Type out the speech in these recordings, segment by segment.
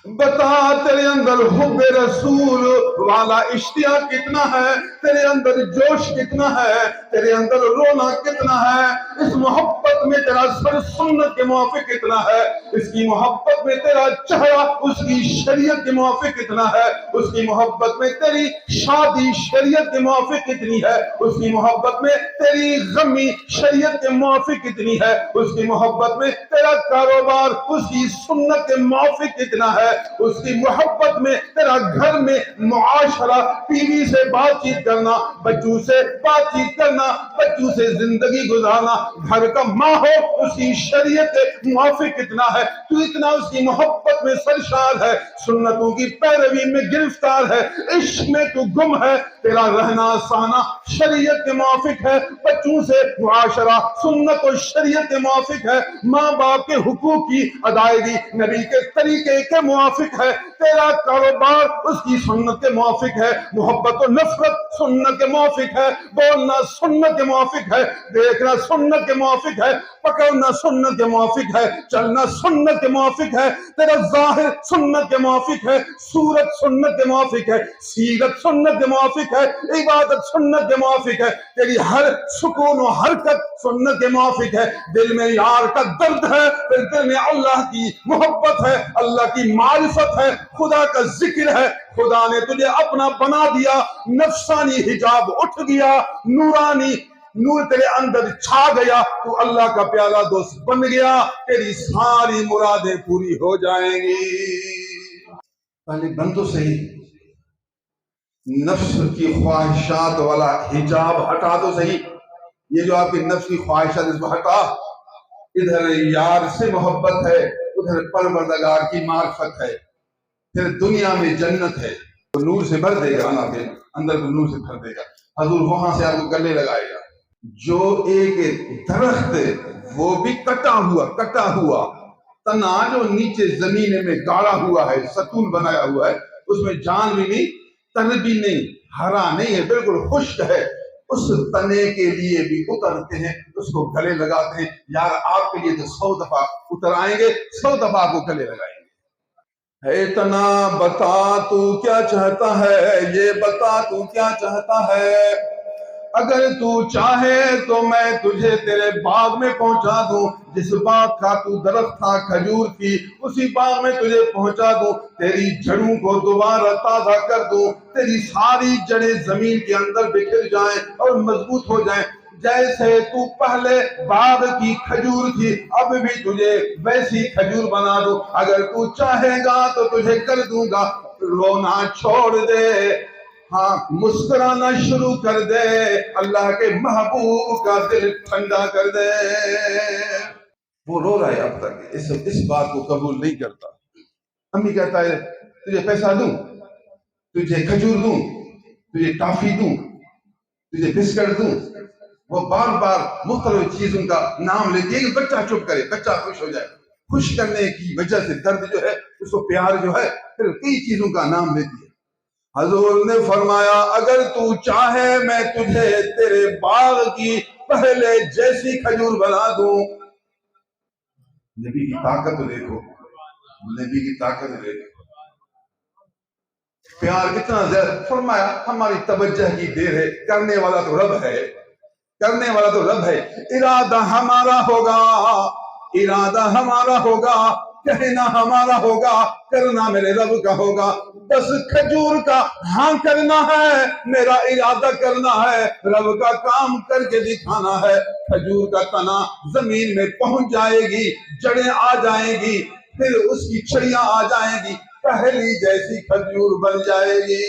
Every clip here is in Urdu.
بتا تیرے اندر حب رسول والا اشتیاق کتنا ہے، تیرے اندر جوش کتنا ہے، تیرے اندر رونا کتنا ہے، اس محبت میں تیرا سر سنت کے موافق کتنا ہے، اس کی محبت میں تیرا چہرہ اس کی شریعت کے موافق کتنا ہے، اس کی محبت میں تیری شادی شریعت کے موافق کتنی ہے، اس کی محبت میں تیری غمی شریعت کے موافق کتنی ہے، اس کی محبت میں تیرا کاروبار اس کی سنت کے موافق کتنا ہے، اس کی محبت میں تیرا گھر میں معاشرہ، بیوی سے بات چیت کرنا، بچوں سے بات چیت کرنا، بچوں سے زندگی گزارنا، گھر کا ماحول اس کی شریعت کے موافق کتنا ہے، تو اتنا اس کی محبت میں سرشار ہے، سنتوں کی پیروی میں گرفتار ہے، عشق میں تو گم ہے، تیرا رہنا سہنا شریعت کے موافق ہے، بچوں سے معاشرہ سنت و شریعت کے موافق ہے، ماں باپ کے حقوق کی ادائیگی نبی کے طریقے کے موافق ہے، تیرا کاروبار اس کی سنت کے موافق ہے، محبت و نفرت سنت کے موافق ہے، بولنا سنت کے موافق ہے، دیکھنا سنت کے موافق ہے، پکڑنا سنت کے موافق ہے، چلنا سنت کے موافق ہے، تیرا ظاہر سنت کے موافق ہے، صورت سنت کے موافق ہے، سیرت سنت کے موافق ہے، عبادت سنت کے موافق ہے، تیری ہر سکون و حرکت سنت کے موافق ہے، دل میں یار کا درد ہے، پھر دل میں اللہ کی محبت ہے، اللہ کی معرفت ہے، خدا کا ذکر ہے، خدا نے تجھے اپنا بنا دیا، نفسانی حجاب اٹھ گیا، نورانی نور تیرے اندر چھا گیا، تو اللہ کا پیارا دوست بن گیا، تیری ساری مرادیں پوری ہو جائیں گی۔ پہلے بن تو صحیح، نفس کی خواہشات والا حجاب ہٹا تو صحیح، یہ جو آپ کی نفس کی خواہشات اس کو ہٹا، ادھر یار سے محبت ہے، ادھر پروردگار کی معرفت ہے، پھر دنیا میں جنت ہے، وہ نور سے بھر دے گا، اندر کو نور سے بھر دے گا، حضور وہاں سے آپ کو گلے لگائے گا۔ جو ایک درخت وہ بھی کٹا ہوا تنا جو نیچے زمین میں گاڑا ہوا ہے، ستون بنایا ہوا ہے، اس میں جان بھی نہیں، تن بھی نہیں، ہرا نہیں ہے، بالکل خشک ہے، اس تنے کے لیے بھی اترتے ہیں، اس کو گلے لگاتے ہیں، یار آپ کے لیے تو 100 دفعہ اتر آئیں گے، 100 دفعہ آپ کو گلے لگائیں گے۔ اے تنا بتا تو کیا چاہتا ہے، یہ بتا تو کیا چاہتا ہے، اگر تو چاہے تو میں تجھے تیرے باغ میں پہنچا دوں، جس باغ کا تو درخت تھا کھجور کی، اسی باغ میں تجھے پہنچا دوں، تیری جڑوں کو دوبارہ تازہ کر دوں، تیری ساری جڑیں زمین کے اندر بکھر جائیں اور مضبوط ہو جائیں، جیسے تو پہلے باغ کی کھجور تھی اب بھی تجھے ویسی کھجور بنا دوں، اگر تو چاہے گا تو تجھے کر دوں گا، رونا چھوڑ دے، ہاں مسکرانا شروع کر دے، اللہ کے محبوب کا دل ٹھنڈا کر دے۔ وہ رو رہا ہے اب تک، اس بات کو قبول نہیں کرتا۔ امی کہتا ہے تجھے پیسہ دوں، تجھے کھجور دوں، تجھے ٹافی دوں، تجھے بسکٹ دوں، وہ بار بار مختلف چیزوں کا نام لیتی ہے کہ بچہ چپ کرے، بچہ خوش ہو جائے، خوش کرنے کی وجہ سے درد جو ہے اس کو پیار جو ہے پھر کئی چیزوں کا نام لیتی ہے۔ حضور نے فرمایا اگر تو چاہے میں تجھے تیرے باغ کی پہلے جیسی کھجور بنا دوں۔ نبی کی طاقت دیکھو، نبی کی طاقت دیکھو، پیار کتنا زیادہ۔ فرمایا ہماری توجہ کی دیر ہے، کرنے والا تو رب ہے، کرنے والا تو رب ہے، ارادہ ہمارا ہوگا، ارادہ ہمارا ہوگا، کہنا ہمارا ہوگا، کرنا میرے رب کا ہوگا، بس کھجور کا ہاں کرنا ہے، میرا ارادہ کرنا ہے، رب کا کام کر کے دکھانا ہے۔ کھجور کا تنا زمین میں پہنچ جائے گی، جڑیں آ جائیں گی، پھر اس کی چھڑیاں آ جائیں گی، پہلی جیسی کھجور بن جائے گی۔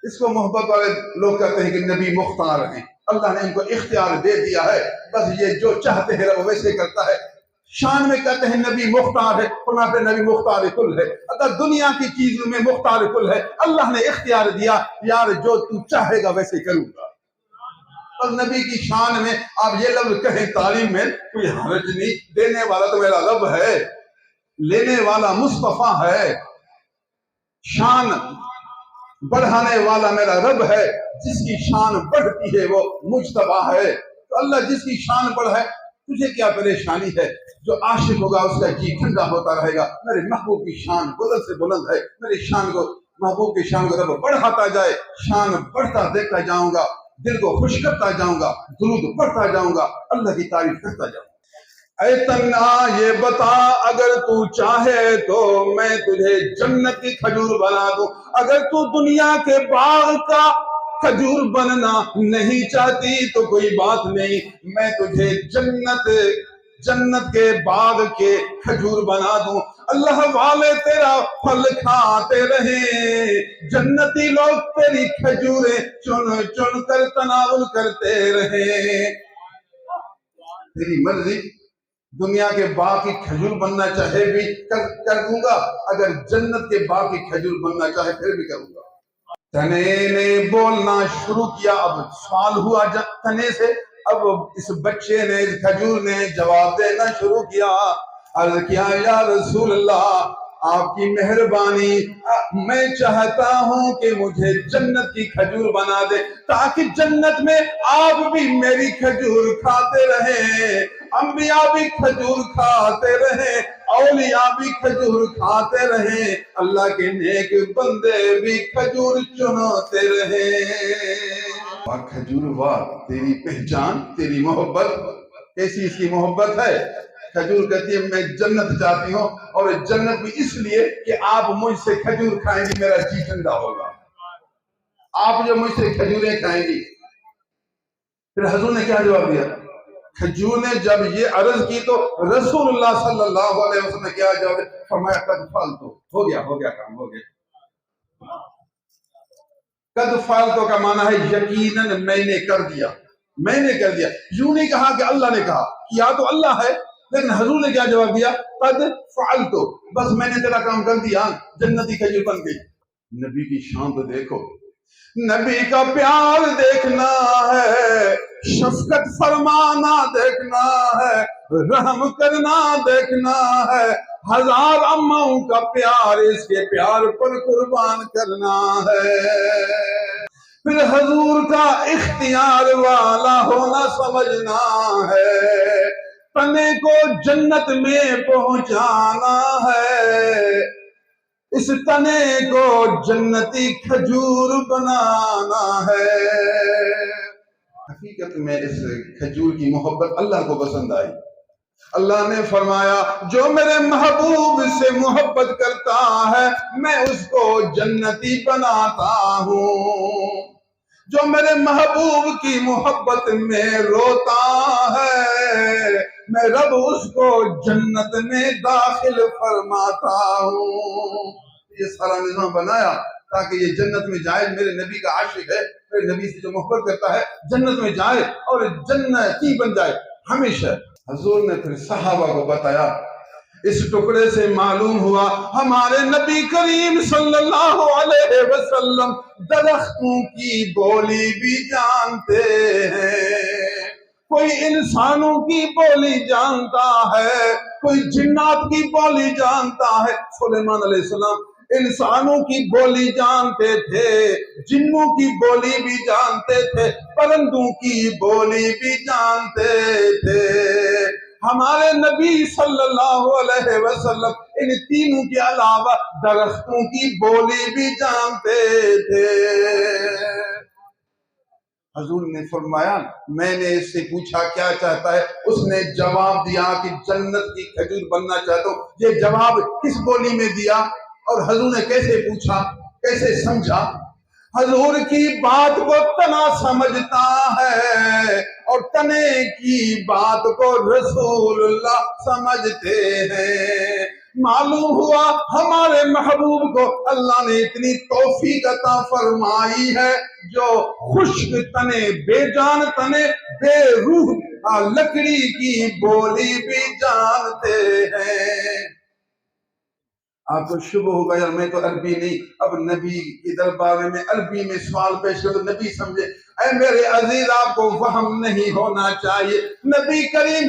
اس کو محبت والے لوگ کہتے ہیں کہ نبی مختار ہیں، اللہ نے ان کو اختیار دے دیا ہے، بس یہ جو چاہتے ہیں وہ ویسے کرتا ہے۔ شان میں کہتے ہیں نبی مختار ہے، فرماتے ہیں نبی مختار کل ہے، اگر دنیا کی چیزوں میں مختار کل ہے، اللہ نے اختیار دیا، یار جو تو چاہے گا ویسے کروں گا۔ اور نبی کی شان میں آپ یہ لفظ کہیں تعلیم میں کوئی حرج نہیں، دینے والا تو میرا رب ہے، لینے والا مصطفیٰ ہے، شان بڑھانے والا میرا رب ہے، جس کی شان بڑھتی ہے وہ مجتبیٰ ہے۔ تو اللہ جس کی شان بڑھائے، تجھے کیا پریشانی ہے؟ جو عاشق ہوگا اس کا جی ٹھنڈا ہوتا رہے گا۔ میرے محبوب کی شان بلند سے بلند ہے، میری شان کو، محبوب کی شان کو رب بڑھاتا جائے، شان بڑھتا دیکھتا جاؤں گا، دل کو خوش کرتا جاؤں گا، درود پڑھتا جاؤں گا، اللہ کی تعریف کرتا جاؤں گا۔ اے تنہا یہ بتا اگر تو چاہے تو میں تجھے جنت کی کھجور بنا دوں، اگر تو دنیا کے باغ کا کھجور بننا نہیں چاہتی تو کوئی بات نہیں، میں تجھے جنت کے باغ کے کھجور بنا دوں، اللہ والے تیرا پھل کھاتے رہیں، جنتی لوگ تیری کھجوریں چن چن کر تناول کرتے رہیں۔ تیری مرضی، دنیا کے باغ کی کھجور بننا چاہے بھی کر دوں گا، اگر جنت کے باغ کی کھجور بننا چاہے پھر بھی کروں گا۔ تنے نے بولنا شروع کیا، اب سوال ہوا تنے سے، اب اس بچے نے، اس کھجور نے جواب دینا شروع کیا۔ عرض کیا یا رسول اللہ آپ کی مہربانی، میں چاہتا ہوں کہ مجھے جنت کی کھجور بنا دے تاکہ جنت میں آپ بھی میری کھجور کھاتے رہیں، انبیاء بھی کھجور کھاتے رہیں، اولیاء بھی کھجور کھاتے رہیں، اللہ کے نیک بندے بھی کھجور چنتے رہیں۔ واہ کھجور واہ، تیری پہچان، تیری محبت کیسی اس کی محبت ہے۔ کھجور کہتی ہے میں جنت چاہتی ہوں، اور جنت بھی اس لیے کہ آپ مجھ سے کھجور کھائیں گی میرا جی ٹھنڈا ہوگا، آپ جو مجھ سے کھجوریں کھائیں گی۔ پھر حضور نے کیا جواب دیا؟ کھجور نے جب یہ عرض کی تو رسول اللہ صلی اللہ علیہ وسلم نے کیا جواب دیا؟ فرمایا قد فعلتو، ہو گیا کام ہو گیا۔ قد فعلتو کا معنی ہے یقیناً میں نے کر دیا، میں نے کر دیا، یوں نہیں کہا کہ اللہ نے کہا، کیا تو اللہ ہے، لیکن حضور نے کیا جواب دیا؟ قد فعلتو، بس میں نے تیرا کام کر دیا، جنتی کھجور بن گئی۔ نبی کی شان تو دیکھو، نبی کا پیار دیکھنا ہے، شفقت فرمانا دیکھنا ہے، رحم کرنا دیکھنا ہے، ہزار اماؤں کا پیار اس کے پیار پر قربان کرنا ہے۔ پھر حضور کا اختیار والا ہونا سمجھنا ہے، تنے کو جنت میں پہنچانا ہے، اس تنے کو جنتی کھجور بنانا ہے۔ حقیقت میں اس کھجور کی محبت اللہ کو پسند آئی۔ اللہ نے فرمایا جو میرے محبوب سے محبت کرتا ہے میں اس کو جنتی بناتا ہوں، جو میرے محبوب کی محبت میں روتا ہے میں رب اس کو جنت میں داخل فرماتا ہوں۔ یہ سارا نظام بنایا تاکہ یہ جنت میں جائے، میرے نبی کا عاشق ہے، میرے نبی سے جو محبت کرتا ہے جنت میں جائے اور جنتی بن جائے ہمیشہ۔ حضور نے پھر صحابہ کو بتایا، اس ٹکڑے سے معلوم ہوا ہمارے نبی کریم صلی اللہ علیہ وسلم درختوں کی بولی بھی جانتے ہیں، کوئی انسانوں کی بولی جانتا ہے، کوئی جنات کی بولی جانتا ہے۔ سلیمان علیہ السلام انسانوں کی بولی جانتے تھے، جنوں کی بولی بھی جانتے تھے، پرندوں کی بولی بھی جانتے تھے۔ ہمارے نبی صلی اللہ علیہ وسلم ان تینوں کے علاوہ درختوں کی بولی بھی جانتے تھے۔ حضور نے فرمایا میں نے اس سے پوچھا کیا چاہتا ہے، اس نے جواب دیا کہ جنت کی کھجور بننا چاہتا ہوں۔ یہ جواب کس بولی میں دیا اور حضور نے کیسے پوچھا، کیسے سمجھا؟ حضور کی بات کو تنا سمجھتا ہے اور تنے کی بات کو رسول اللہ سمجھتے ہیں۔ معلوم ہوا ہمارے محبوب کو اللہ نے اتنی توفیق عطا فرمائی ہے جو خشک تنے، بے جان تنے، بے روح لکڑی کی بولی بھی جانتے ہیں۔ آپ کو شبہ ہوگا یار میں تو عربی نہیں، اب نبی کی دربار میں عربی میں سوال پیش کر تو نبی سمجھے۔ اے میرے عزیز آپ کو وہم نہیں ہونا چاہیے، نبی کریم